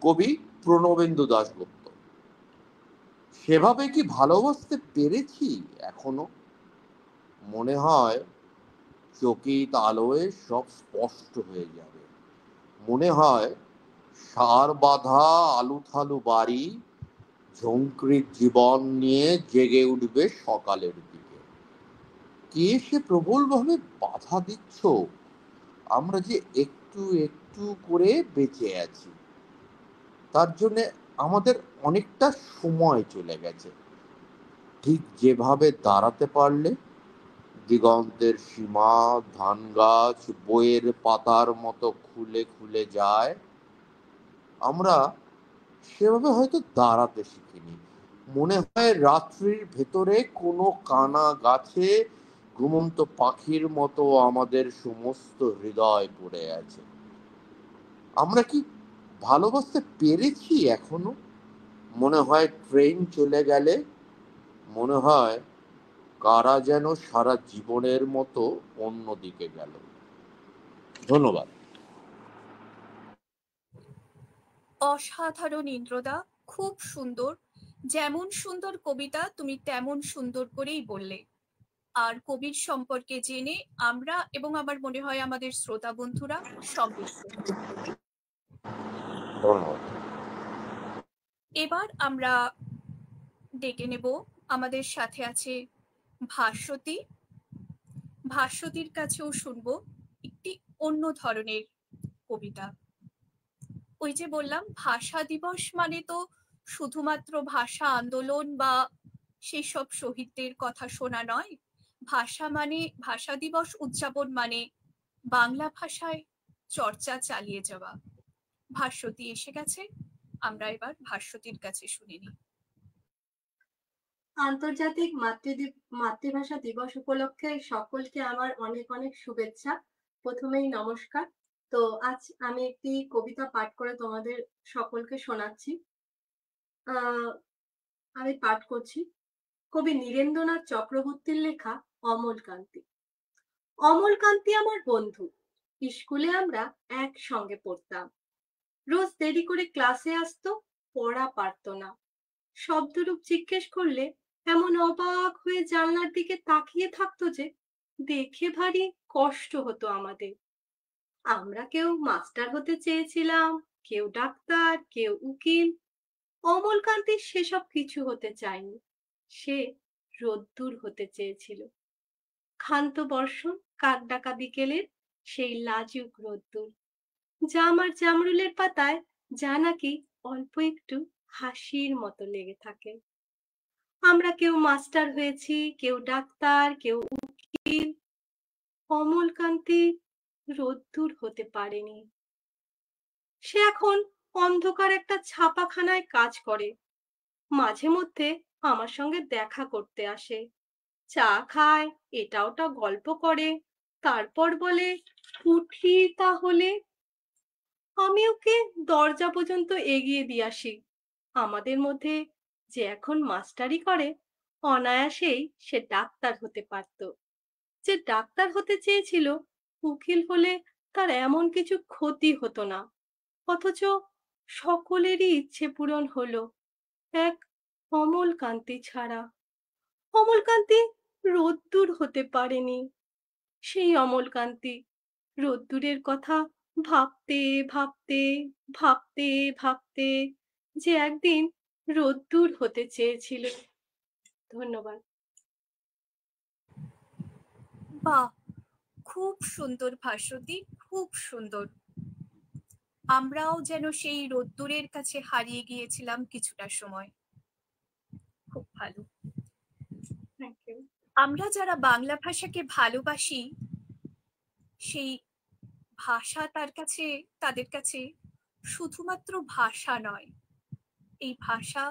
কবি প্রণবেন্দু দাশগুপ্ত। সেভাবে কি ভালোবাসতে পেরেছি এখনো? মনে হয় চকিত আলোয় সব স্পষ্ট হয়ে যাবে। মনে হয় সার বাঁধা আলুথালু বাড়ি ঝঙ্কৃত জীবন নিয়ে জেগে উঠবে সকালের দিকে। কে সে প্রবলভাবে বাধা দিচ্ছ? আমরা যে একটু একটু করে বেঁচে আছি, তার জন্য আমাদের অনেকটা সময় চলে গেছে। ঠিক যেভাবে দাঁড়াতে পারলে দিগন্তের সীমা ধান গাছ বইয়ের পাতার মতো খুলে খুলে যায়, আমরা সেভাবে হয়তো দাঁড়াতে শিখিনি। মনে হয় রাত্রির ভেতরে কোনো কানা গাছে ঘুমন্ত পাখির মতো আমাদের সমস্ত হৃদয় পড়ে আছে। আমরা কি ভালোবাসতে পেরেছি এখনো? মনে হয় ট্রেন চলে গেলে, মনে হয় কারা যেন সারা জীবনের মতো অন্যদিকে গেল। ধন্যবাদ। অসাধারণ ইন্দ্রদা, খুব সুন্দর। যেমন সুন্দর কবিতা তুমি তেমন সুন্দর করেই বললে। আর কবির সম্পর্কে জেনে আমরা এবং আমার মনে হয় আমাদের শ্রোতা বন্ধুরা সমৃদ্ধ। ধন্যবাদ। এবার আমরা ডেকে নেব, আমাদের সাথে আছে ভাস্বতী। ভাস্বতীর কাছেও শুনবো একটি অন্য ধরনের কবিতা। ওই যে বললাম ভাষা দিবস মানে তো শুধুমাত্র ভাষা আন্দোলন বা সেই সব শহীদদের কথা শোনা নয়। ভাষা মানে, ভাষা দিবস উদযাপন মানে বাংলা ভাষায় চর্চা চালিয়ে যাওয়া। ভাস্বতী এসে গেছে, আমরা এবার ভাস্বতীর কাছে শুনে নিই। আন্তর্জাতিক মাতৃভাষা দিবস উপলক্ষে সকলকে আমার অনেক অনেক শুভেচ্ছা। প্রথমেই নমস্কার। তো আজ আমি একটি কবিতা পাঠ করে তোমাদের সকলকে শোনাচ্ছি। আমি পাঠ করছি কবি নীরেন্দ্রনাথ চক্রবর্তীর লেখা অমলকান্তি। অমলকান্তি আমার বন্ধু, স্কুলে আমরা একসঙ্গে পড়তাম। রোজ দেরি করে ক্লাসে আসতো, পড়া পারতো না। শব্দরূপ জিজ্ঞেস করলে এমন অবাক হয়ে জানলার দিকে তাকিয়ে থাকতো যে দেখে ভারী কষ্ট হতো আমাদের। আমরা কেউ মাস্টার হতে চেয়েছিলাম, কেউ ডাক্তার, কেউ উকিল। অমলকান্তি সেসব কিছু হতে চায়নি, সে রোদ্দুর হতে চেয়েছিল। ক্ষান্ত বর্ষণ, কাক ডাকা বিকেলের সেই লাজুক রোদ্দুর, যা আমার জামরুলের পাতায় যা নাকি অল্প একটু হাসির মতো লেগে থাকে। আমরা কেউ মাস্টার হয়েছি, কেউ ডাক্তার, কেউ উকিল। অমলকান্তি রোদ্দুর হতে পারেনি। সে এখন অন্ধকার একটা ছাপাখানায় কাজ করে। মাঝে মধ্যে আমার সঙ্গে দেখা করতে আসে, চা খায়, এটা ওটা গল্প করে, তারপর বলে উঠি তাহলে। আমি ওকে দরজা পর্যন্ত এগিয়ে দিয়ে আসি। আমাদের মধ্যে যে এখন মাস্টারি করে, অনায়াসেই সে ডাক্তার হতে পারত। যে ডাক্তার হতে চেয়েছিল, উকিল হলে তার এমন কিছু ক্ষতি হতো না। অথচ সকলেরই ইচ্ছে পূরণ হলো, এক অমলকান্তি ছাড়া। অমলকান্তি রোদ্দুর হতে পারেনি। সেই অমলকান্তি রোদ্দুরের কথা ভাবতে ভাবতে ভাবতে ভাবতে যে একদিন রোদ্দুর হতে চেয়েছিল। ধন্যবাদ। বাহ, খুব সুন্দর ভাস্বতী, খুব সুন্দর। আমরাও যেন সেই রোদ্দুরের কাছে হারিয়ে গিয়েছিলাম কিছুটা সময়। খুব ভালো। আমরা যারা বাংলা ভাষাকে ভালোবাসি, সেই ভাষা তাদের কাছে শুধুমাত্র ভাষা নয়, এই ভাষা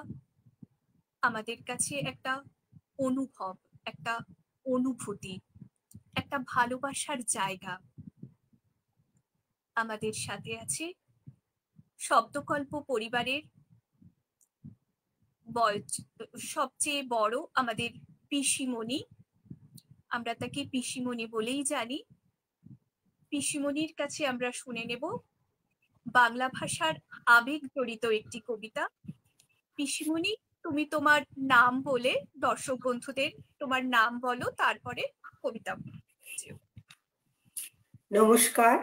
আমাদের কাছে একটা অনুভব, একটা অনুভূতি, একটা ভালোবাসার জায়গা। আমাদের সাথে আছে শব্দকল্প পরিবারের সবচেয়ে বড় আমাদের পিসিমণি, আমরা তাকে পিসিমণি বলেই জানি। পিসিমণির কাছে আমরা শুনে নেব বাংলা ভাষার আবেগ জড়িত একটি কবিতা। পিসিমণি, তুমি তোমার নাম বলে দর্শক বন্ধুদের তোমার নাম বলো, তারপরে কবিতা। নমস্কার,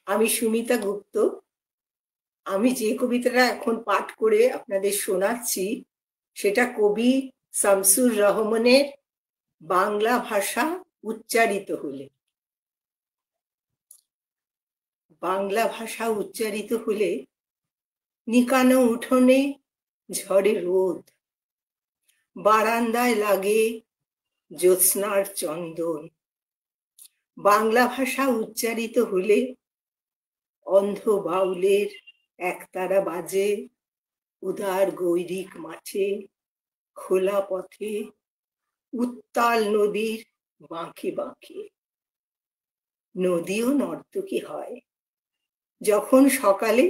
আমি সুমিতা গুপ্ত। আমি যে কবিতাটা এখন পাঠ করে আপনাদের শোনাচ্ছি সেটা কবি শামসুর রহমানের বাংলা ভাষা উচ্চারিত হলে। বাংলা ভাষা উচ্চারিত হলে নিকানো উঠোনে ঝড়ে রোদ, বারান্দায় লাগে জ্যোৎস্নার চন্দন। বাংলা ভাষা উচ্চারিত হলে অন্ধ বাউলের একতারা বাজে উদার গৈরিক মাঠে, খোলা পথে, উত্তাল নদীর বাঁকে বাঁকে। নদীও নর্তকী হয় যখন সকালে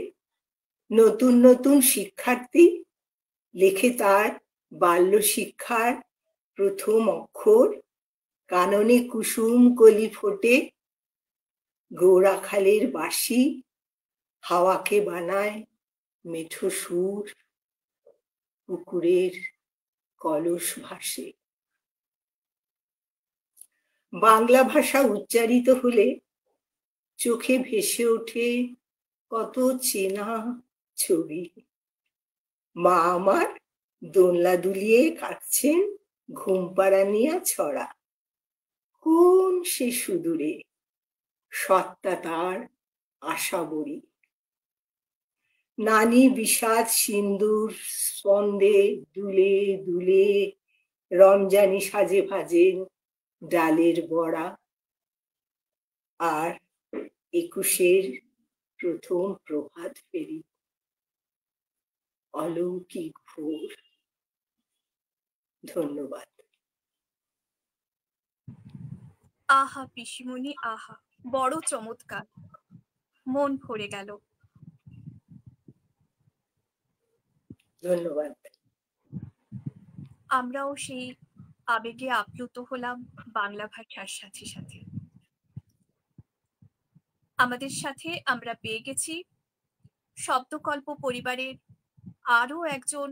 নতুন নতুন শিক্ষার্থী লেখে তার বাল্য শিক্ষার প্রথম অক্ষর কাননে কুসুম কলি ফোটে, গৌরাখালের বাঁশি হাওয়াকে বানায় মেঠো সুর, পুকুরের কলস ভাসে। বাংলা ভাষা উচ্চারিত হলে চোখে ভেসে ওঠে কত চেনা ছবি। মা আমার দোলনা দুলিয়ে কাটছেন ঘুমপাড়ানিয়া ছড়া, কোন সে সুদূরে সত্তা তার আশা বড়ি। নানি বিষাদ সিন্দুর স্পন্দে দুলে দুলে রমজানি সাজে ভাজেন ডালের বড়া। আর 21-এর প্রথম প্রভাত ফেরি, অলৌকিক ভোর। ধন্যবাদ। আহা পিসিমণি আহা, বড় চমৎকার, মন ভরে গেল। ধন্যবাদ। আমরাও সেই আবেগে আপ্লুত হলাম বাংলা ভাষার সাথে সাথে। আমাদের সাথে আমরা পেয়ে গেছি শব্দকল্প পরিবারের আরো একজন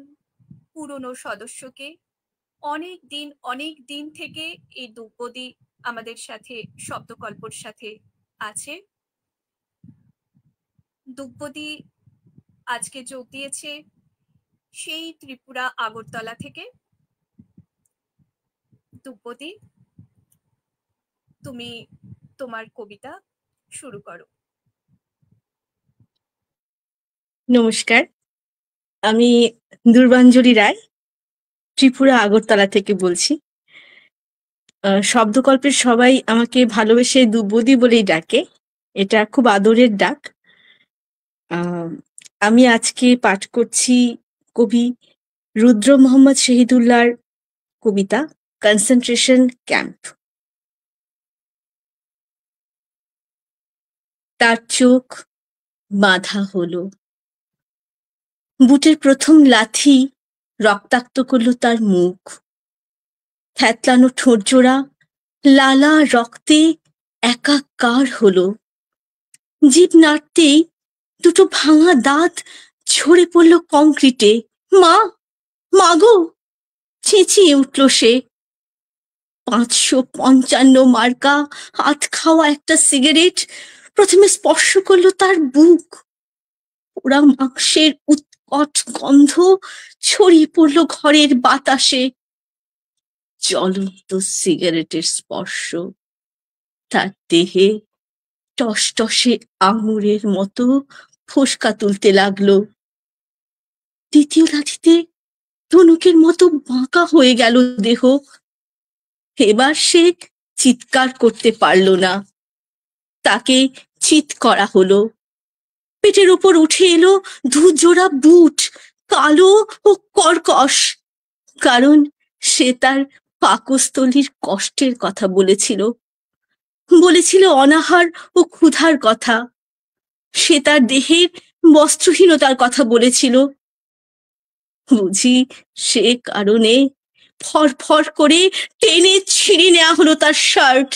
পুরনো সদস্যকে। অনেক দিন থেকে এই দ্রৌপদী আমাদের সাথে শব্দকল্পর সাথে আছে। দ্রৌপদী আজকে যোগ দিয়েছে সেই ত্রিপুরা আগরতলা থেকে। দ্রৌপদী, তুমি তোমার কবিতা শুরু করো। নমস্কার, আমি দুর্বাঞ্জলি রায় ত্রিপুরা আগরতলা থেকে বলছি। শব্দকল্পের সবাই আমাকে ভালোবেসে দ্রৌপদী বলেই ডাকে, এটা খুব আদরের ডাক। আমি আজকে পাঠ করছি কবি রুদ্র মোহাম্মদ শহীদুল্লাহর কবিতা কনসেন্ট্রেশন ক্যাম্প। তার চোখ বাঁধা হলো, বুটের প্রথম লাথি রক্তাক্ত করলো তার মুখ। থ্যাতলানো ঠোঁটজোড়া লালা রক্তে একাকার হলো। জিভ নাড়তেই দুটো ভাঙা দাঁত ঝরে পড়ল কংক্রিটে। মা, মাগো, চেঁচিয়ে উঠল সে। 555 মার্কা হাত খাওয়া একটা সিগারেট প্রথমে স্পর্শ করলো তার বুক। পোড়া মাংসের উৎকট গন্ধ ছড়িয়ে পড়ল ঘরের বাতাসে। জ্বলন্ত সিগারেটের স্পর্শ তার দেহে টসটসে আঙুরের মতো ফোসকা তুলতে লাগলো। দ্বিতীয় লাথিতে ধনুকের মতো বাঁকা হয়ে গেল দেহ। এবার সে চিৎকার করতে পারল না, তাকে চিৎ করা হলো। পেটের উপর উঠে এলো ধুজোড়া বুট, কালো ও কর্কশ, কারণ সে তার পাকস্থলীর কষ্টের কথা বলেছিল অনাহার ও ক্ষুধার কথা। সে তার দেহের বস্ত্রহীনতার কথা বলেছিল। বুঝি সে কারণে ফরফর করে টেনে ছিঁড়ে নেওয়া হলো তার শার্ট,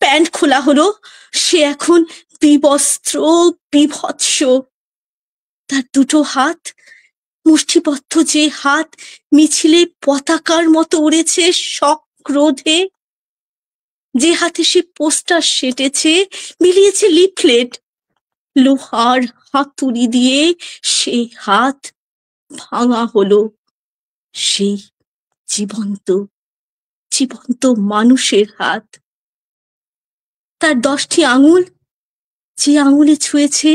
প্যান্ট খোলা হলো। সে এখন বিবস্ত্র, বিভৎস। তার দুটো হাত, মুষ্টিবদ্ধ যে হাত মিছিলে পতাকার মতো উড়েছে সক্রোধে, যে হাতে সে পোস্টার সেটেছে, মিলিয়েছে লিফলেট, লোহার হাতুড়ি দিয়ে সেই হাত ভাঙা হলো। সেই জীবন্ত জীবন্ত মানুষের হাত। তার 10টি আঙুল, যে আঙুলে ছুঁয়েছে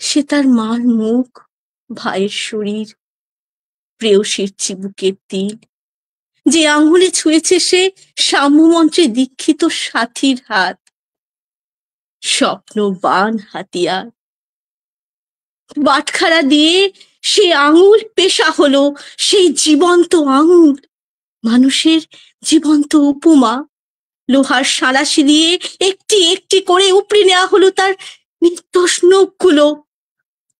সে তার মার মুখ, ভাইয়ের শরীর, প্রেয়সীর চিবুকের তিল। যে আঙুলে ছুঁয়েছে সে সাম্যমন্ত্রে দীক্ষিত সাথীর হাত, স্বপ্নবান হাতিয়ার। বাটখারা দিয়ে সে আঙুল পেশা হলো, সেই জীবন্ত আঙুল, মানুষের জীবন্ত উপমা। লোহার সাঁড়াশি দিয়ে একটি একটি করে উপড়ে নেওয়া হলো তার নির্দোষ নখগুলো।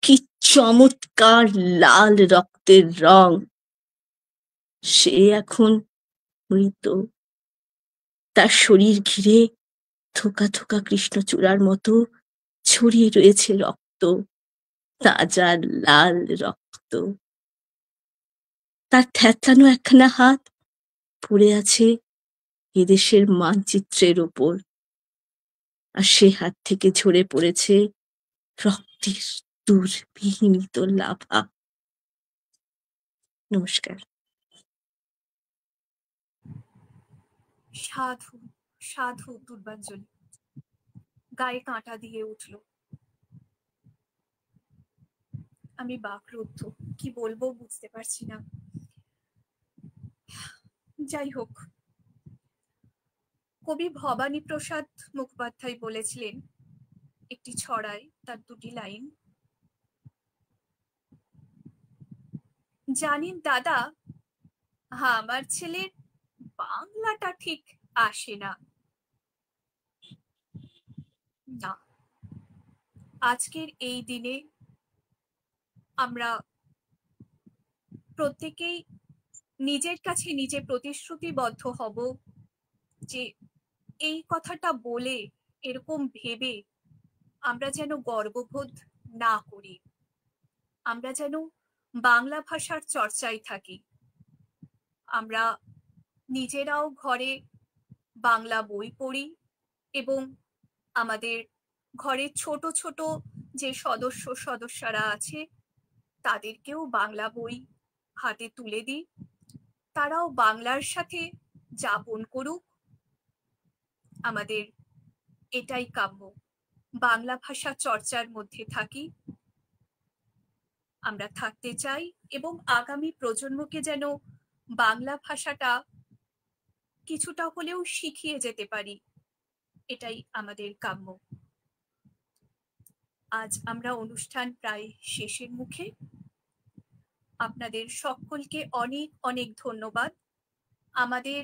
কি চমৎকার লাল রক্তের রং! সে এখন মৃত। তার শরীর ঘিরে থোকা থোকা কৃষ্ণচূড়ার মতো ছড়িয়ে রয়েছে রক্ত, তাজা লাল রক্ত। তার থ্যাতলানো একখানা হাত পড়ে আছে এদেশের মানচিত্রের ওপর, আর সে হাত থেকে ঝরে পড়েছে রক্তের দুর্বিনীত লাভা। নমস্কার। সাধু সাধু পূর্বাঞ্জলি। গায়ে কাঁটা দিয়ে উঠল। আমি বাকরুদ্ধ, কি বলবো বুঝতে পারছি না। যাই হোক, কবি ভবানী প্রসাদ মুখোপাধ্যায় বলেছিলেন একটি ছড়ায়, তার দুটি লাইন, জানেন দাদা, আমার ছেলের বাংলাটা ঠিক আসে না। না, আজকের এই দিনে আমরা প্রত্যেকেই নিজের কাছে নিজে প্রতিশ্রুতিবদ্ধ হব যে এই কথাটা বলে, এরকম ভেবে আমরা যেন গর্ববোধ না করি, আমরা যেন বাংলা ভাষার চর্চায় থাকি। আমরা নিজেরাও ঘরে বাংলা বই পড়ি এবং আমাদের ঘরের ছোট ছোট যে সদস্যরা আছে তাদেরকেও বাংলা বই হাতে তুলে দিই, তারাও বাংলার সাথে যাপন করুক। আমাদের এটাই কাম্য, বাংলা ভাষা চর্চার মধ্যে থাকি, আমরা থাকতে চাই এবং আগামী প্রজন্মকে যেন বাংলা ভাষাটা কিছুটা হলেও শিখিয়ে যেতে পারি, এটাই আমাদের কাম্য। আজ আমরা অনুষ্ঠান প্রায় শেষের মুখে। আপনাদের সকলকে অনেক অনেক ধন্যবাদ। আমাদের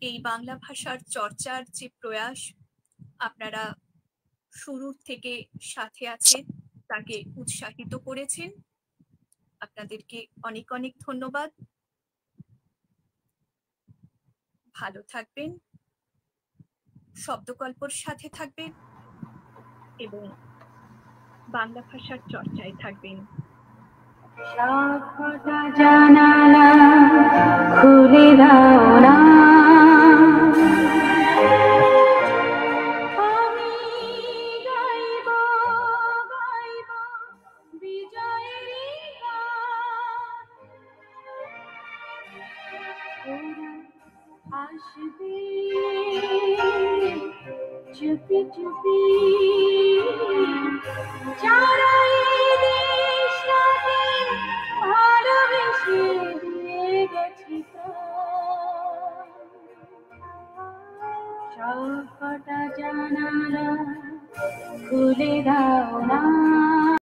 এই বাংলা ভাষার চর্চার যে প্রয়াস, আপনারা শুরুর থেকে সাথে আছেন, তাকে উৎসাহিত করেছেন, আপনাদেরকে অনেক অনেক ধন্যবাদ। ভালো থাকবেন, শব্দকল্পর সাথে থাকবেন এবং বাংলা ভাষার চর্চায় থাকবেন। সবকটা জানালা খুলে দাও না, আমি গাইব গাইব বিজয়েরই গান। ওরা আসবে চুপি চুপি, যারা এই দেশটাকে ভালোবেসে দিয়ে গেছে প্রাণ। সবকটা জানালা খুলে দাও না।